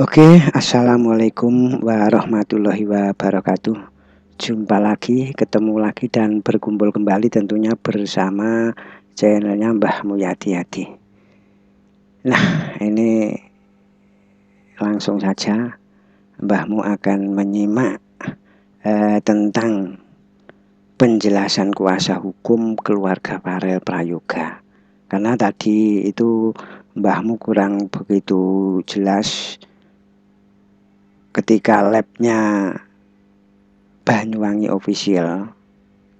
Oke, assalamualaikum warahmatullahi wabarakatuh. Jumpa lagi, ketemu lagi, dan berkumpul kembali tentunya bersama channelnya Mbah Muyadi Hadi. Nah, ini langsung saja Mbahmu akan menyimak tentang penjelasan kuasa hukum keluarga Farel Prayoga. Karena tadi itu Mbahmu kurang begitu jelas ketika labnya Banyuwangi Official,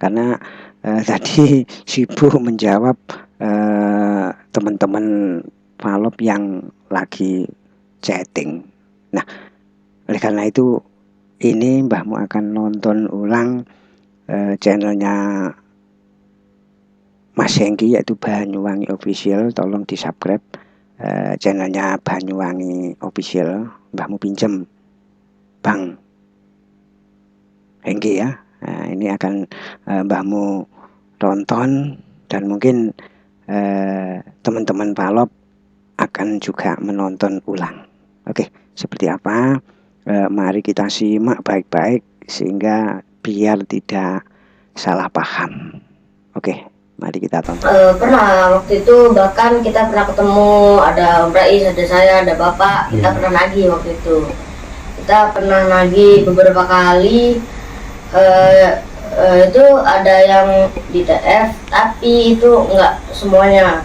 karena tadi sibuk menjawab teman-teman Valop yang lagi chatting. Nah, oleh karena itu ini Mbahmu akan nonton ulang channelnya Mas Hengki, yaitu Banyuwangi Official. Tolong di subscribe channelnya Banyuwangi Official. Mbahmu pinjem Bang Hengki ya. Nah, ini akan Mbahmu tonton, dan mungkin teman-teman Valop akan juga menonton ulang. Oke, seperti apa? Mari kita simak baik-baik sehingga biar tidak salah paham. Oke, mari kita tonton. Pernah waktu itu, bahkan kita pernah ketemu, ada Om Rais, ada saya, ada Bapak. Kita pernah nagih waktu itu. Kita pernah nagih beberapa kali. Itu ada yang di TF, tapi itu enggak semuanya.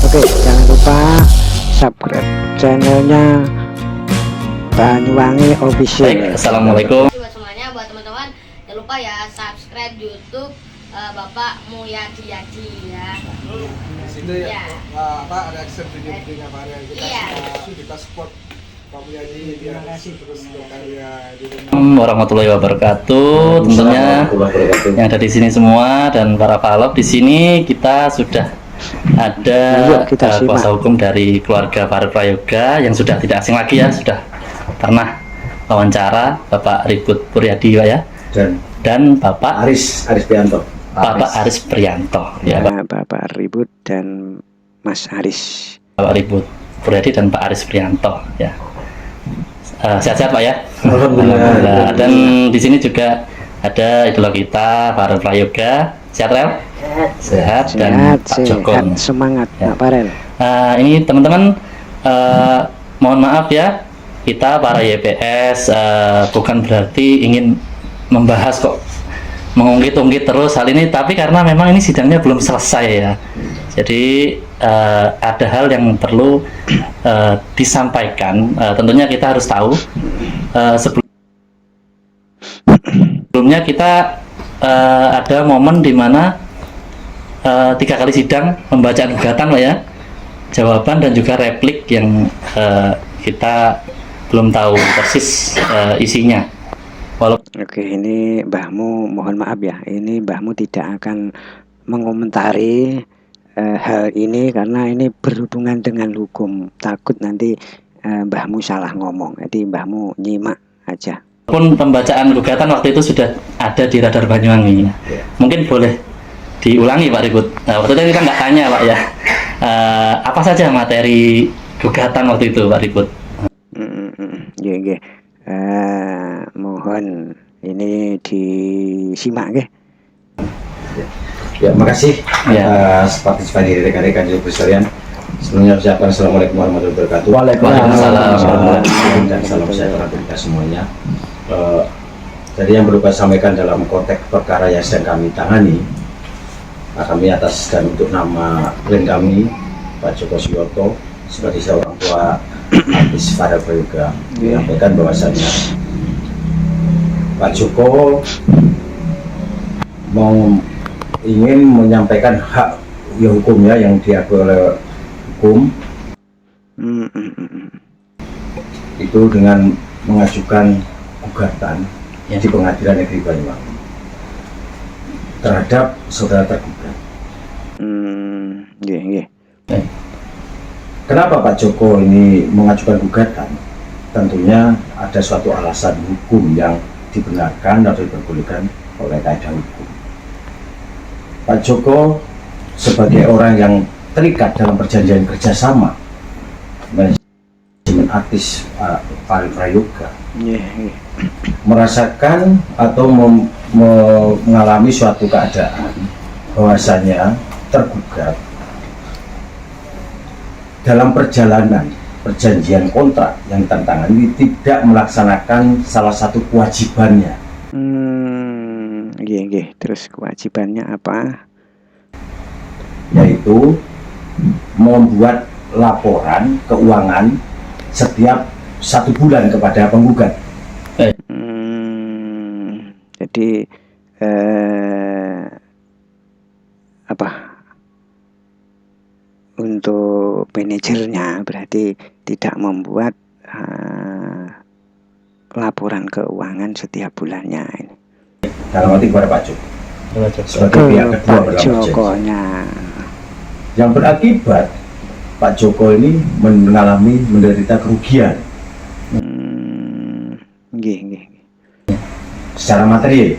Oke, jangan lupa subscribe channelnya Banyuwangi Official. Baik, assalamualaikum. Buat semuanya, buat teman-teman, jangan lupa ya subscribe YouTube Bapak Muyadi Hadi ya. Situ ya, ada akses video-videonya Pak Arya. Kita support Pak Muyadi biar terus berkarya di dunia. Warahmatullahi wabarakatuh. Tentunya yang ada di sini semua dan para Valop di sini, kita sudah ada kuasa hukum dari keluarga Farel Prayoga yang sudah tidak asing lagi ya, sudah pernah wawancara Bapak Ribut Puryadi ya, dan Bapak Aris Prianto. Bapak Aris Prianto ya, Bapak Ribut dan Mas Aris. Bapak Ribut Puryadi dan Pak Aris Prianto ya. Sehat-sehat Pak ya. Alhamdulillah. Dan di sini juga ada idola kita Farel Prayoga. Sehat Rel? Sehat. Dan Pak Joko. Semangat ya. Pak Farel. Ini teman-teman, mohon maaf ya, kita para YPS bukan berarti ingin membahas kok, mengungkit-ungkit terus hal ini, tapi karena memang ini sidangnya belum selesai ya. Jadi ada hal yang perlu disampaikan. Tentunya kita harus tahu sebelumnya kita ada momen di mana 3 kali sidang pembacaan gugatan Pak ya, jawaban dan juga replik yang kita belum tahu persis isinya. Oke, ini Mbahmu mohon maaf ya, ini Mbahmu tidak akan mengomentari hal ini karena ini berhubungan dengan hukum. Takut nanti Mbahmu salah ngomong, jadi Mbahmu nyimak aja. Pun pembacaan gugatan waktu itu sudah ada di Radar Banyuwangi. Mungkin boleh diulangi Pak Ribut. Nah, waktu itu kita nggak tanya Pak ya, apa saja materi gugatan waktu itu Pak Ribut. Ya. Mohon ini disimak ya. Ya, makasih atas partisipasi rekan-rekan juga sekalian. Sebelumnya ucapkan assalamualaikum warahmatullahi wabarakatuh. Waalaikumsalam. Dan salam sejahtera untuk kita semuanya. Jadi yang perlu saya sampaikan dalam konteks perkara yang sedang kami tangani, kami atas dan untuk nama klien kami Pak Joko Suyoto sebagai seorang tua artis Farel Prayoga menyampaikan bahwasannya Pak Joko ingin menyampaikan hak hukumnya yang diakui oleh hukum itu dengan mengajukan gugatan di Pengadilan Negeri Banyuwangi terhadap saudara tergugat. Kenapa Pak Joko ini mengajukan gugatan? Tentunya ada suatu alasan hukum yang dibenarkan atau diperbolehkan oleh kaidah hukum. Pak Joko sebagai orang yang terikat dalam perjanjian kerjasama manajemen artis Farid Prayoga Iya. merasakan atau mengalami suatu keadaan bahwasanya tergugat dalam perjalanan perjanjian kontrak yang ditantangani tidak melaksanakan salah satu kewajibannya. Iya. Terus kewajibannya apa? Yaitu membuat laporan keuangan setiap 1 bulan kepada penggugat. Jadi apa? Untuk manajernya berarti tidak membuat laporan keuangan setiap bulannya ini. Dalam arti kepada Pak Joko sebagai pihak kedua Pak dalam Jokonya. yang berakibat Pak Joko ini menderita kerugian secara materi.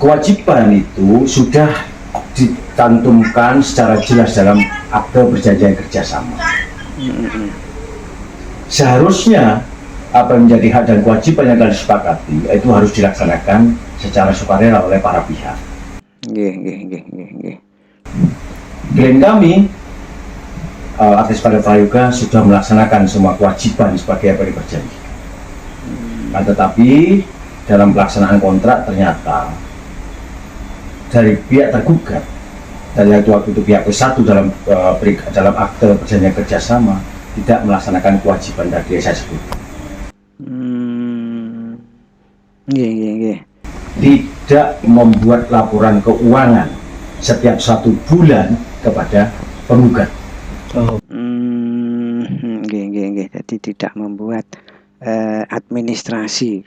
Kewajiban itu sudah dicantumkan secara jelas dalam akte perjanjian kerjasama. Seharusnya apa yang menjadi hak dan kewajiban yang telah disepakati itu harus dilaksanakan secara sukarela oleh para pihak. Klaim kami, artis Farid Prayoga sudah melaksanakan semua kewajiban sebagai apa yang berjanji. Tetapi dalam pelaksanaan kontrak ternyata dari pihak tergugat, dari waktu itu pihak ke-1 dalam akte perjanjian kerjasama tidak melaksanakan kewajiban tadi yang saya sebut. Tidak membuat laporan keuangan setiap 1 bulan kepada penggugat. Jadi tidak membuat administrasi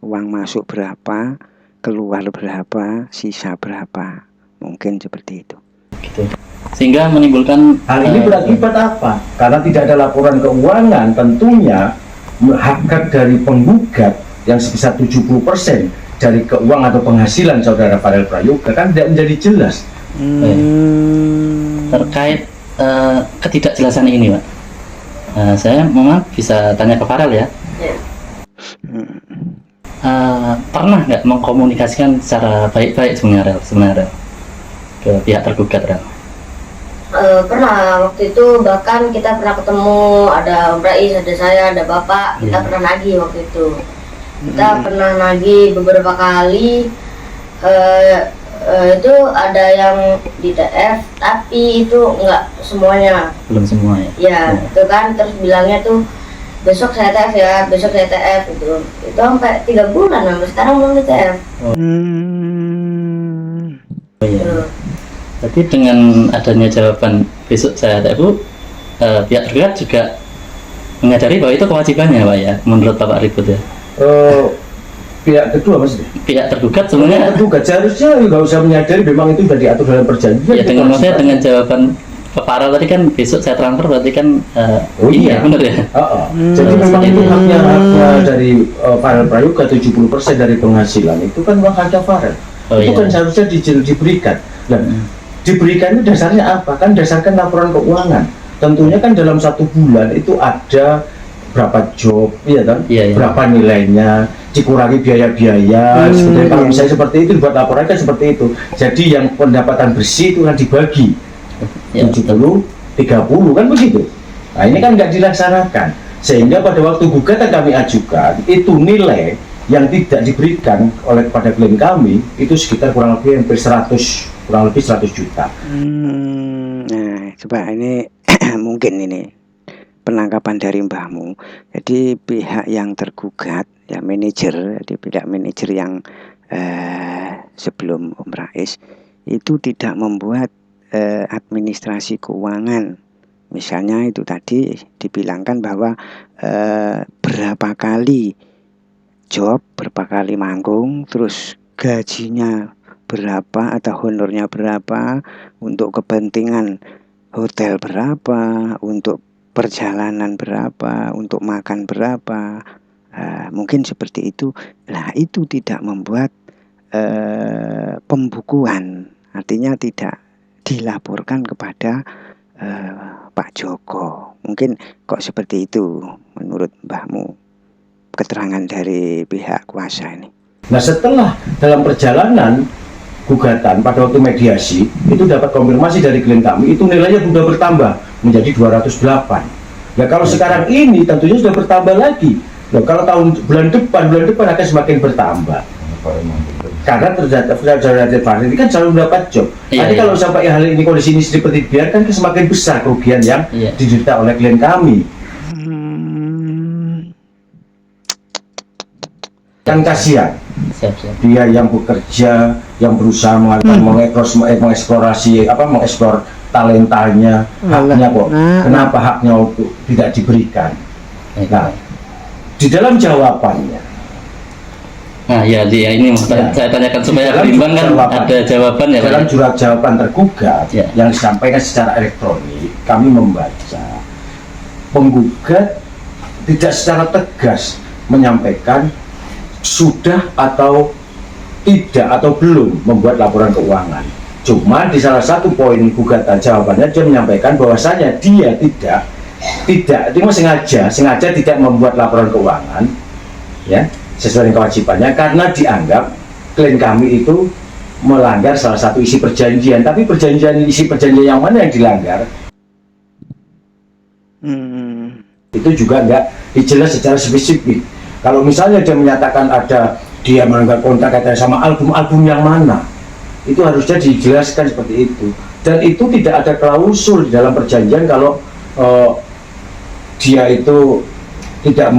uang masuk berapa, keluar berapa, sisa berapa, mungkin seperti itu. Gitu. Sehingga menimbulkan hal ini berakibat apa? Karena tidak ada laporan keuangan, tentunya hak dari penggugat yang sebesar 70% dari keuangan atau penghasilan saudara Farid Prayoga kan tidak menjadi jelas. Terkait ketidakjelasan ini, Pak. Saya mohon bisa tanya ke Farel ya. Pernah nggak mengkomunikasikan secara baik-baik sebenarnya ke pihak tergugat, Rel? Pernah, waktu itu bahkan kita pernah ketemu, ada Om Rais, ada saya, ada Bapak, kita pernah nagih waktu itu. Kita pernah nagih beberapa kali, itu ada yang di TF, tapi itu enggak semuanya. Belum semua ya? Ya, itu kan, terus bilangnya tuh besok saya TF ya, besok saya TF gitu. Itu sampai 3 bulan, sampai sekarang belum di TF. Oh iya. Tapi dengan adanya jawaban besok saya TF, pihak tergugat juga menyadari bahwa itu kewajibannya, Pak ya, menurut Bapak Ribut ya? Pihak kedua maksudnya? Pihak tergugat sebenarnya tergugat seharusnya nggak usah menyadari, memang itu sudah diatur dalam perjanjian. Ya dengan jawaban Pak Farel tadi kan besok saya transfer berarti kan iya benar ya? Jadi memang itu haknya dari Farid Prayoga, 70% dari penghasilan itu kan uang haknya Farel. Itu kan seharusnya diberikan. Diberikan itu dasarnya apa? Kan dasarkan laporan keuangan. Tentunya kan dalam 1 bulan itu ada berapa job, iya kan? Berapa nilainya, dikurangi biaya-biaya, seperti kalau misalnya seperti itu dibuat laporan kan seperti itu. Jadi yang pendapatan bersih itu kan dibagi 70, 30 kan begitu. Nah ini kan nggak dilaksanakan, sehingga pada waktu gugatan kami ajukan itu nilai yang tidak diberikan oleh kepada klien kami itu sekitar kurang lebih 100 juta. Nah, coba ini mungkin ini penangkapan dari mbahmu. Jadi pihak yang tergugat, ya manajer, di pihak manajer yang sebelum Om Rais itu tidak membuat administrasi keuangan. Misalnya itu tadi dibilangkan bahwa berapa kali job, berapa kali manggung, terus gajinya berapa atau honornya berapa, untuk kepentingan hotel berapa, untuk perjalanan berapa, untuk makan berapa, mungkin seperti itu. Nah itu tidak membuat pembukuan, artinya tidak dilaporkan kepada Pak Joko. Mungkin kok seperti itu menurut mbahmu keterangan dari pihak kuasa ini. Nah setelah dalam perjalanan gugatan pada waktu mediasi itu dapat konfirmasi dari klien kami itu nilainya sudah bertambah menjadi 208. Nah kalau sekarang ini tentunya sudah bertambah lagi. Nah, kalau bulan depan akan semakin bertambah. Karena terjadi ini kan selalu mendapat job. Nanti kalau sampai hal ini kondisi ini seperti dibiarkan, semakin besar kerugian yang diderita oleh klien kami. Kan kasihan. Dia yang bekerja, yang berusaha mengeksplorasi mengeksplor talentanya, haknya kok. Kenapa haknya tidak diberikan? Nah, di dalam jawabannya. Nah ya ini saya tanyakan supaya berimbang kan ada jawaban ya Pak. Dalam surat jawaban tergugat yang disampaikan secara elektronik, kami membaca penggugat tidak secara tegas menyampaikan sudah atau tidak atau belum membuat laporan keuangan. Cuma di salah satu poin gugatan jawabannya dia menyampaikan bahwasanya dia tidak sengaja tidak membuat laporan keuangan ya sesuai dengan kewajibannya karena dianggap klien kami itu melanggar salah satu isi perjanjian. Tapi isi perjanjian yang mana yang dilanggar itu juga enggak dijelas secara spesifik. Kalau misalnya dia menyatakan dia melanggar kontrak kaitannya sama album yang mana, itu harusnya dijelaskan seperti itu. Dan itu tidak ada klausul di dalam perjanjian kalau dia itu tidak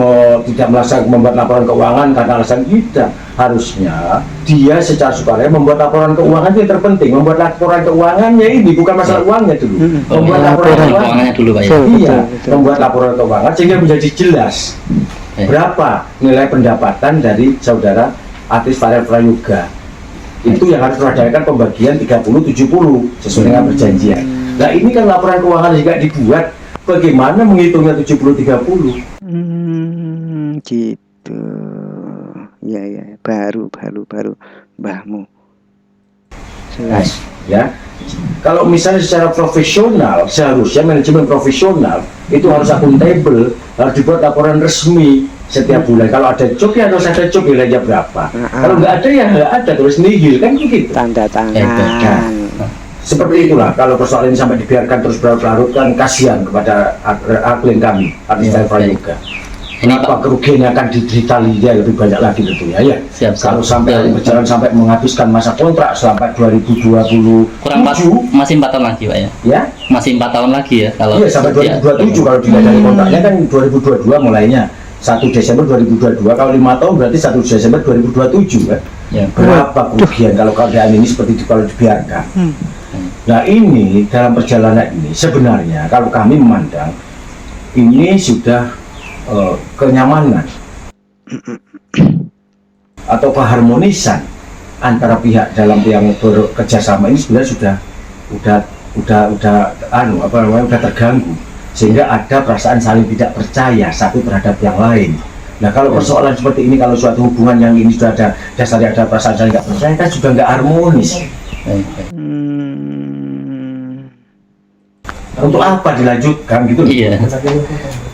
membuat laporan keuangan karena alasan kita. Harusnya dia secara sukarela membuat laporan keuangan yang terpenting. Membuat laporan keuangannya ini bukan masalah uangnya dulu. Membuat laporan keuangannya dulu Pak ya. Iya, membuat laporan keuangan sehingga menjadi jelas berapa nilai pendapatan dari saudara artis Farel Prayoga. Itu yang harus diadakan pembagian 30-70 sesuai dengan perjanjian. Nah ini kan laporan keuangan juga dibuat, bagaimana menghitungnya 70-30? Gitu. Ya baru mbahmu jelas ya. Kalau misalnya secara profesional, seharusnya manajemen profesional itu harus akuntabel, harus dibuat laporan resmi setiap bulan. Kalau ada job ya harus ada job, nilainya berapa. Kalau nggak ada ya nggak ada, terus nihil kan begitu. Tanda tangan. Seperti itulah kalau persoalan ini sampai dibiarkan terus berlarut-larut kan kasihan kepada klien kami, artis Prayoga. Kenapa kerugian yang akan diderita dia lebih banyak lagi tentunya ya. Kalau sampai berjalan sampai menghabiskan masa kontrak sampai 2027 kurang masih 4 tahun lagi Pak ya. Ya masih 4 tahun lagi ya kalau sampai 2027 kalau dilihat dari kontraknya kan 2022 mulainya 1 Desember 2022, kalau 5 tahun berarti 1 Desember 2027 kan. Berapa kerugian kalau keadaan ini seperti itu kalau dibiarkan. Nah ini dalam perjalanan ini sebenarnya kalau kami memandang ini sudah kenyamanan atau keharmonisan antara pihak dalam yang bekerja sama ini sebenarnya sudah terganggu sehingga ada perasaan saling tidak percaya satu terhadap yang lain. Nah kalau persoalan seperti ini, kalau suatu hubungan yang ini sudah ada dasarnya ada perasaan saling tidak percaya kan sudah nggak harmonis. Untuk apa dilanjutkan gitu? Iya.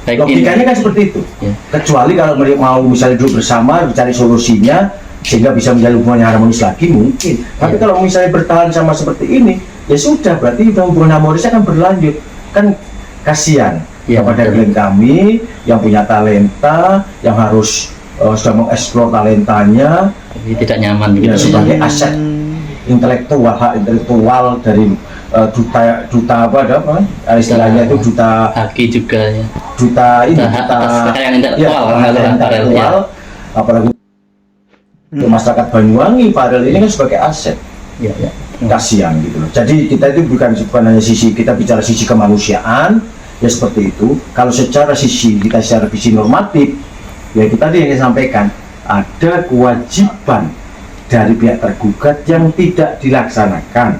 Logikanya kan seperti itu. Kecuali kalau mereka mau misalnya duduk bersama mencari solusinya sehingga bisa menjalin hubungan yang harmonis lagi mungkin. Tapi kalau misalnya bertahan sama seperti ini, ya sudah berarti hubungan harmonis akan berlanjut. Kan kasihan kepada klien kami yang punya talenta, yang harus sudah mengeksplor talentanya, tapi tidak nyaman gitu sebagai aset intelektual, hak intelektual dari duta apa istilahnya itu duta haki juga ya, duta kekayaan intelektual, apalagi masyarakat Banyuwangi. Farel ini kan sebagai aset. Kasihan gitu loh. Jadi kita itu bukan hanya sisi, kita bicara sisi kemanusiaan ya seperti itu. Kalau secara sisi normatif ya itu tadi yang saya sampaikan, ada kewajiban dari pihak tergugat yang tidak dilaksanakan.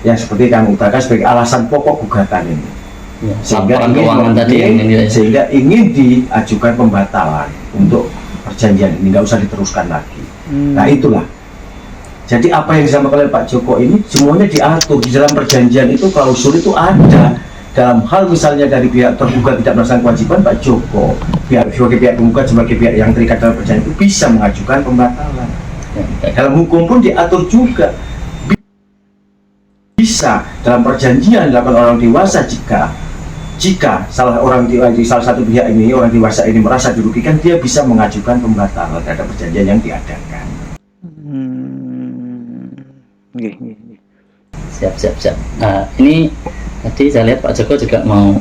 Yang seperti kami utarakan sebagai alasan pokok gugatan ini, sehingga ingin diajukan pembatalan untuk perjanjian ini, nggak usah diteruskan lagi. Nah itulah Jadi apa yang disampaikan oleh Pak Joko ini semuanya diatur di dalam perjanjian itu, klausul itu ada. Dalam hal misalnya dari pihak tergugat tidak melaksanakan kewajiban, Pak Joko sebagai pihak penggugat, sebagai pihak yang terikat dalam perjanjian itu bisa mengajukan pembatalan. Dalam hukum pun diatur juga, bisa dalam perjanjian dilakukan orang dewasa jika salah satu pihak ini, orang dewasa ini merasa dirugikan, dia bisa mengajukan pembatalan terhadap perjanjian yang diadakan. Siap. Nah, ini tadi saya lihat Pak Joko juga mau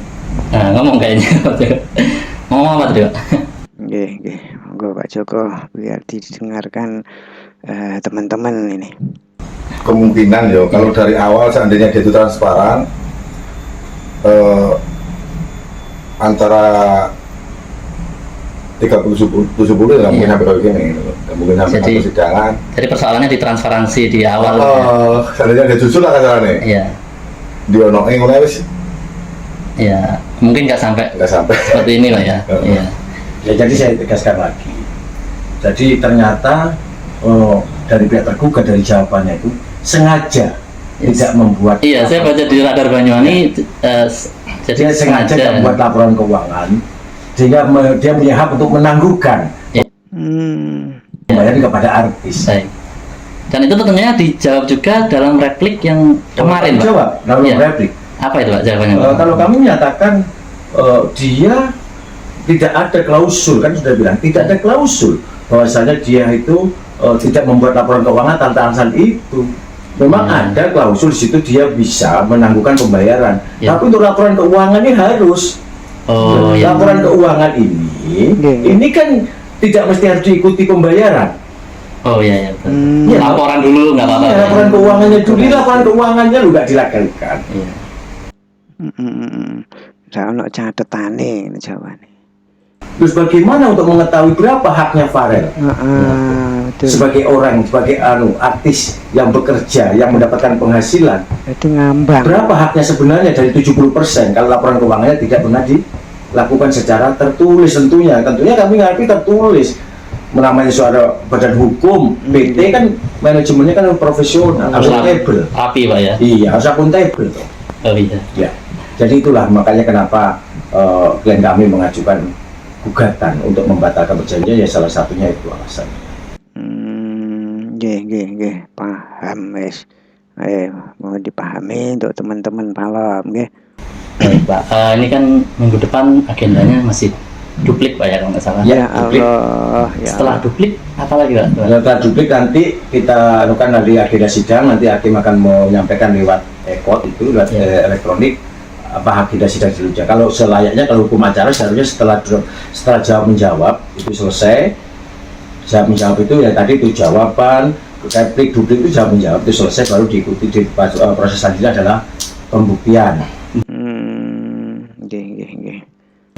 ngomong kayaknya. Pak Joko ngomong apa tadi, Pak? Monggo Pak Joko biar didengarkan teman-teman ini. Kemungkinan ya kalau dari awal seandainya dia itu transparan, antara 30-70 ya mungkin sampai kayak gini, mungkin sampai persidangan. Jadi persoalannya di transparansi di awal. Seandainya dia jujur lah kasarnya. Iya. Dia nongeng mulai wis. Iya, mungkin nggak sampai seperti ini lah ya. Iya. Ya, jadi saya tegaskan lagi. Jadi ternyata dari pihak tergugat dari jawabannya itu sengaja tidak membuat. Iya, saya baca di Radar Banyuwangi. Jadi dia sengaja tidak membuat laporan keuangan, sehingga dia punya hak untuk menangguhkan pembayaran kepada artis. Baik. Dan itu tentunya dijawab juga dalam replik yang kemarin, Pak. Dijawab dalam replik. Apa itu, Pak, jawabannya? Kalau kami menyatakan dia tidak ada klausul, kan sudah bilang tidak ada klausul bahwasanya dia itu tidak membuat laporan keuangan tanpa alasan itu. Memang ada klausul di situ dia bisa menangguhkan pembayaran, tapi untuk laporan keuangannya harus. Laporan keuangan ini kan tidak mesti harus diikuti pembayaran. Oh iya. Laporan dulu nggak apa-apa. Laporan keuangannya dulu, laporan keuangannya lu nggak dilakukan. Iya. Saya nak catetane ini jawabannya. Terus bagaimana untuk mengetahui berapa haknya Farel sebagai orang, sebagai artis yang bekerja, yang mendapatkan penghasilan? Itu ngambang. Berapa haknya sebenarnya dari 70% kalau laporan keuangannya tidak pernah dilakukan secara tertulis? Tentunya kami ngerti tertulis. Namanya suara badan hukum, PT kan manajemennya kan profesional, harus akuntabel. Api, Pak ya? Iya, harus akuntabel. Oh iya. Ya. Jadi itulah makanya kenapa klien kami mengajukan gugatan untuk membatalkan perjanjian, ya salah satunya itu alasan. Paham wes. Mau dipahami untuk teman-teman malam, nggih. Baik, Pak. Ini kan minggu depan agendanya masih duplik, Pak ya, kalau nggak salah. Ya, duplik. Ya. Setelah duplik apa lagi, Pak? Setelah duplik nanti kita anukan dari agenda sidang, nanti hakim akan menyampaikan lewat itu lewat elektronik apa agenda sidang selanjutnya. Kalau selayaknya, kalau hukum acara seharusnya setelah jawab menjawab itu selesai. Jawab menjawab itu ya tadi itu jawaban, replik, duplik itu jawab menjawab itu selesai, baru diikuti di proses selanjutnya adalah pembuktian.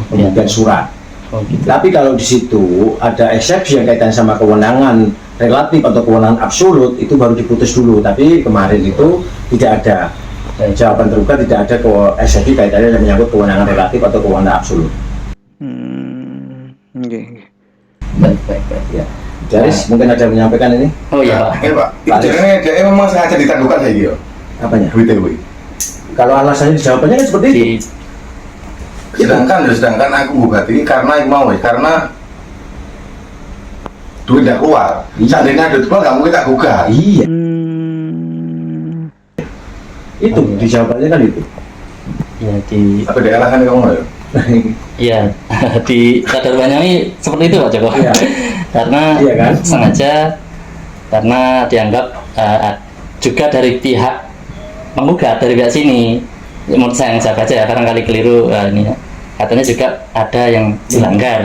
Pembuktian surat. Gitu. Tapi kalau di situ ada eksepsi yang kaitan sama kewenangan relatif atau kewenangan absolut, itu baru diputus dulu. Tapi kemarin itu tidak ada jawaban terbuka, tidak ada eksepsi kaitannya yang menyangkut kewenangan relatif atau kewenangan absolut. Baik ya. Jadi mungkin ada yang menyampaikan ini. Oh iya, Pak. Dia memang sengaja ditangguhkan kayak gitu. Apanya? Duit. Kalau alasannya jawabannya kan seperti itu. Sedangkan aku gugat ini karena karena duit tidak keluar. Seandainya duit keluar nggak mungkin tak gugat. Iya. Itu di jawabannya kan itu. Ya Tapi di alasan kamu ya. Iya, di Radar Banyuwangi seperti itu, Pak Joko. Iya. Karena kan? sengaja, karena dianggap juga dari pihak penggugat, dari pihak sini, menurut saya yang saya baca ya, barangkali keliru ini ya. Katanya juga ada yang dilanggar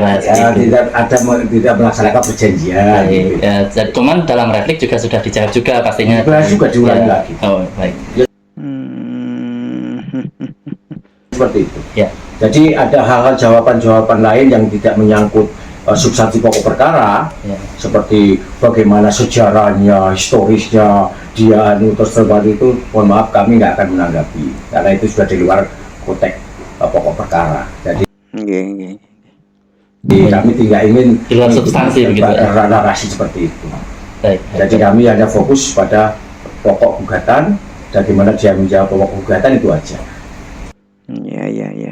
tidak melaksanakan perjanjian. Ya, cuman dalam replik juga sudah dijawab juga pastinya. Juga diulangi lagi. Oh baik. Seperti itu. Ya. Jadi ada hal-hal jawaban-jawaban lain yang tidak menyangkut substansi pokok perkara, seperti bagaimana sejarahnya, historisnya dia terus terbaru itu, mohon maaf kami nggak akan menanggapi karena itu sudah di luar konteks pokok perkara. Jadi kami tidak ingin di luar substansi begitu. Narasi seperti itu. Baik. Jadi kami hanya fokus pada pokok gugatan, bagaimana dia menjawab pokok gugatan itu aja.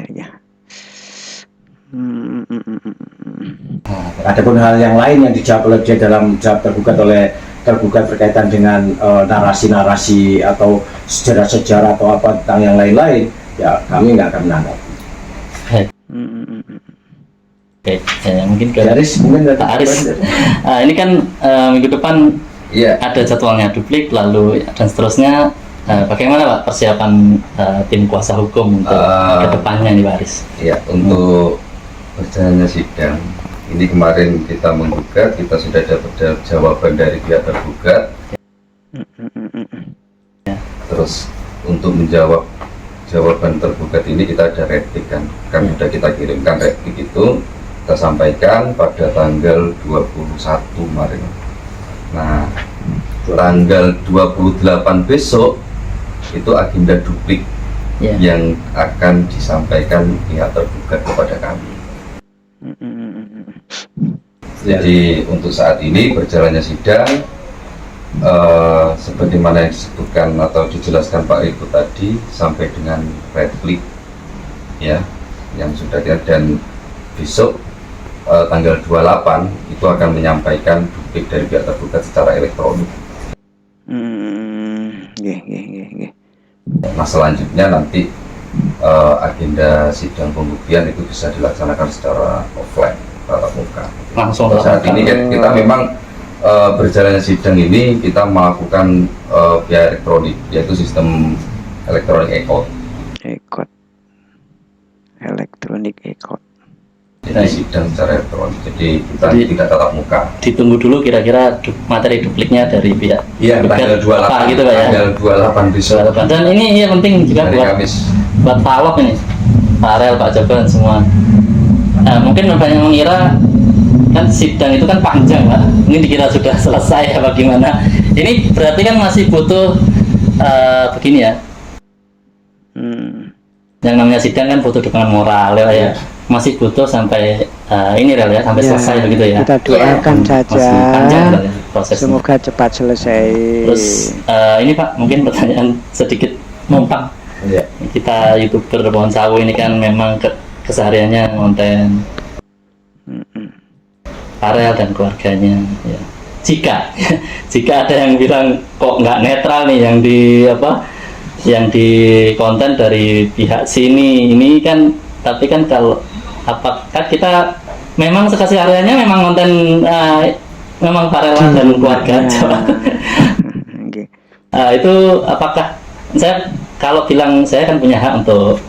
Ya. Adapun hal yang lain yang dijawab oleh dia dalam jawab tergugat berkaitan dengan narasi-narasi atau sejarah-sejarah atau apa tentang yang lain-lain, ya kami nggak akan menanggapi. Oke, mungkin ke Aris, mungkin Pak Aris. Ini kan minggu depan ada jadwalnya duplik lalu dan seterusnya. Bagaimana Pak persiapan tim kuasa hukum untuk kedepannya nih Pak Aris? Ya, untuk berjalannya sidang ini kemarin kita menggugat, kita sudah dapat jawaban dari pihak tergugat. Terus untuk menjawab jawaban tergugat ini kita ada replik kan sudah kita kirimkan replik itu, kita sampaikan pada tanggal 21 kemarin. Nah, tanggal 28 besok itu agenda duplik yang akan disampaikan pihak tergugat kepada kami. Jadi untuk saat ini berjalannya sidang sebagaimana yang disebutkan atau dijelaskan Pak Riko tadi sampai dengan replik ya yang sudah ada, dan besok tanggal 28 itu akan menyampaikan duplik dari pihak tergugat secara elektronik. Nah selanjutnya nanti agenda sidang pembuktian itu bisa dilaksanakan secara offline, tatap muka. Langsung saat ini kita memang berjalannya sidang ini kita melakukan via elektronik, yaitu sistem elektronik elektronik ekot. Jadi sidang secara elektronik, jadi kita tidak tatap muka. Ditunggu dulu kira-kira materi dupliknya dari pihak tanggal 28 gitu Pak ya. Tanggal 28 besok. Dan ini penting juga buat Pak Alok ini, Pak Arel, Pak Joko dan semua. Mungkin banyak yang mengira kan sidang itu kan panjang Pak. Ini dikira sudah selesai apa gimana? Ini berarti kan masih butuh begini ya. Yang namanya sidang kan butuh dukungan moral ya. Masih butuh sampai ini Rel ya, sampai selesai begitu ya. Kita doakan saja. Masih panjang ya, prosesnya. Semoga cepat selesai. Terus ini Pak, mungkin pertanyaan sedikit numpang. Kita YouTuber pohon sawo ini kan memang kesehariannya konten Arel dan keluarganya ya. Jika ada yang bilang kok nggak netral nih yang di konten dari pihak sini ini kan, tapi kan kalau apakah kita memang kesehariannya memang konten memang Parelan dan keluarga itu apakah saya kalau bilang saya kan punya hak untuk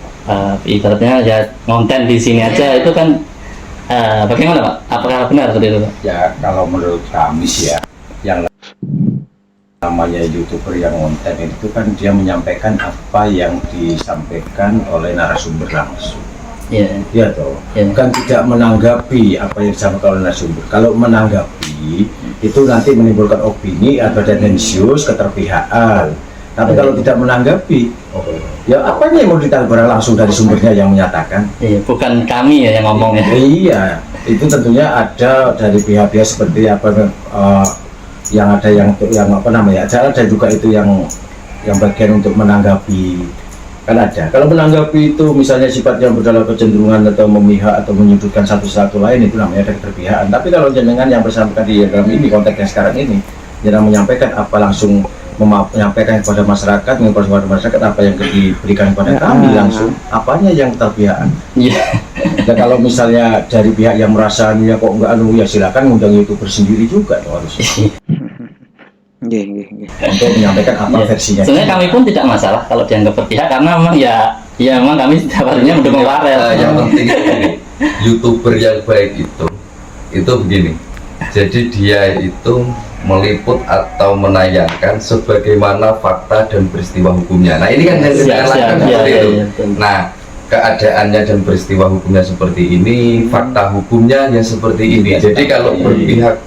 ibaratnya ya konten di sini aja, itu kan bagaimana Pak? Apakah benar seperti itu Pak? Ya kalau menurut kami sih ya, yang namanya YouTuber yang konten itu kan dia menyampaikan apa yang disampaikan oleh narasumber langsung. Iya toh, bukan tidak menanggapi apa yang disampaikan oleh narasumber. Kalau menanggapi itu nanti menimbulkan opini atau tendensius, keterpihakan. Tapi kalau tidak menanggapi, ya apanya yang mau ditanggapi langsung dari sumbernya yang menyatakan? Bukan kami ya yang ngomong ya. Iya, itu tentunya ada dari pihak-pihak seperti apa yang ada yang apa namanya, ada juga itu yang bagian untuk menanggapi, kan ada. Kalau menanggapi itu misalnya sifatnya berdalam kecenderungan atau memihak atau menyudutkan satu lain, itu namanya ada keterpihakan. Tapi kalau jenengan yang bersangkutan di dalam ini konteksnya sekarang ini, jenengan menyampaikan apa langsung menyampaikan kepada masyarakat, menyampaikan kepada masyarakat apa yang diberikan kepada kami langsung, apanya yang keterpihakan. Dan kalau misalnya dari pihak yang merasa ya kok enggak ya silakan ngundang YouTuber sendiri juga harusnya. Untuk menyampaikan apa versinya. Sebenarnya kami pun tidak masalah kalau dianggap berpihak, karena memang ya memang kami sebenarnya mendukung Warel. Yang penting ini YouTuber yang baik itu begini. Jadi dia itu meliput atau menayangkan sebagaimana fakta dan peristiwa hukumnya. Nah ini kan yang kita lakukan seperti itu. Nah keadaannya dan peristiwa hukumnya seperti ini, fakta hukumnya yang seperti ini. Jadi kalau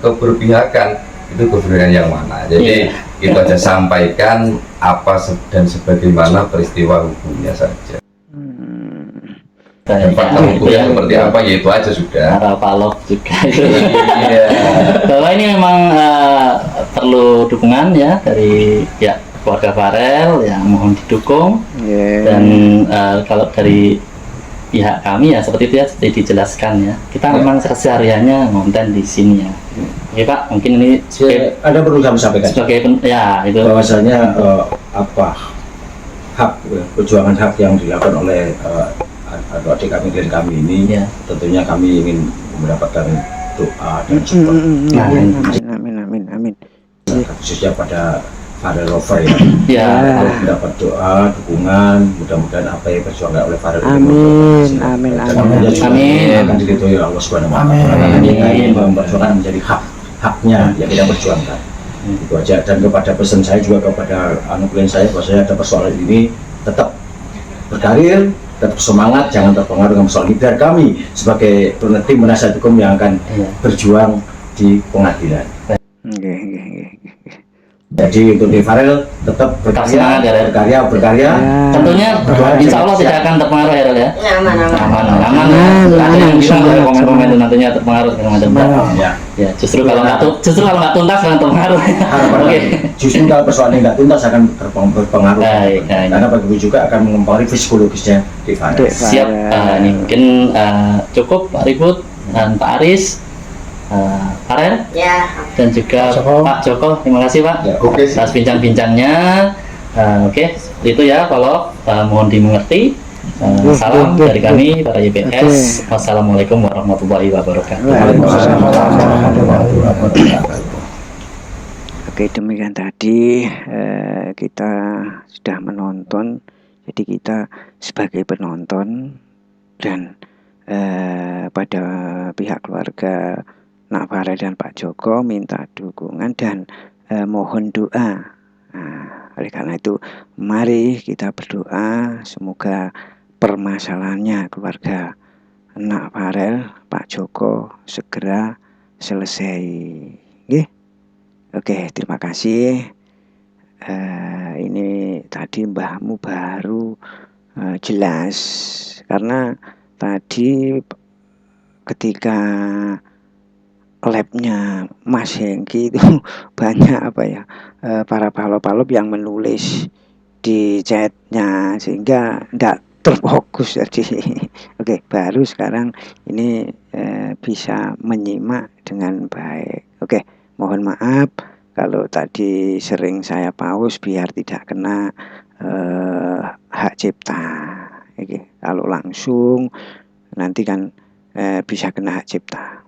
keberpihakan itu keberpihakan yang mana? Jadi itu aja, sampaikan apa dan sebagaimana peristiwa hukumnya saja. Dan fakta hukumnya seperti apa, ya itu aja sudah. Para Palok juga itu. Bahwa ini memang perlu dukungan ya dari pihak keluarga Farel ya, mohon didukung. Dan kalau dari pihak kami ya seperti itu ya, seperti dijelaskan ya, kita memang sehari-harinya konten di sini ya. Oke Pak, mungkin ini ada perlu kami sampaikan sebagai ya itu bahwasanya hak perjuangan hak yang dilakukan oleh adik kami dan kami ini ya. Tentunya kami ingin mendapatkan doa dan support. Amin. Khususnya pada Farel Lover ya. Kalau mendapat doa, dukungan, mudah-mudahan apa yang diperjuangkan oleh Farel Amin. akan diridhoi oleh Allah Subhanahu wa taala. Ini memperjuangkan menjadi haknya yang kita perjuangkan. Itu aja. Dan kepada pesan saya juga kepada klien saya, bahwa saya ada persoalan ini tetap berkarir, tetap semangat, jangan terpengaruh dengan persoalan ini. Biar kami sebagai tim penasihat hukum yang akan berjuang di pengadilan. Jadi untuk di Farel tetap berkarya. Tentunya insya Allah tidak akan terpengaruh ya Rel ya. Aman. Ada yang bilang dari komen-komen itu nantinya terpengaruh dengan macam-macam. Ya, justru kalau nggak tuntas akan terpengaruh. Oke. Justru kalau persoalan nggak tuntas akan berpengaruh. Karena bagi juga akan mempengaruhi psikologisnya di Farel. Siap. Ini mungkin cukup Pak Ribut dan Pak Aris. Farel Ya. dan juga Pak Joko, terima kasih Pak atas bincang-bincangnya. Oke, itu ya kalau mohon dimengerti. Salam dari kami para YPS. Wassalamualaikum warahmatullahi wabarakatuh. Oke, demikian tadi kita sudah menonton. Jadi kita sebagai penonton dan pada pihak keluarga Nak Farel dan Pak Joko minta dukungan dan mohon doa. Oleh karena itu mari kita berdoa semoga permasalahannya keluarga Nak Farel, Pak Joko segera selesai. Oke, terima kasih. Ini tadi mbahmu baru jelas karena tadi ketika labnya Mas Hengki itu banyak para balap-balap yang menulis di chatnya sehingga tidak terfokus. Jadi oke, baru sekarang ini bisa menyimak dengan baik. Oke, mohon maaf kalau tadi sering saya pause biar tidak kena hak cipta. Oke, kalau langsung nanti kan bisa kena hak cipta.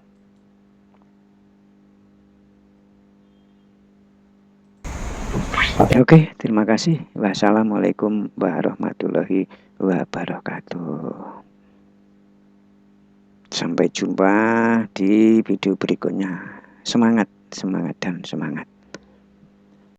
Oke, terima kasih. Wassalamualaikum warahmatullahi wabarakatuh. Sampai jumpa di video berikutnya. Semangat dan semangat.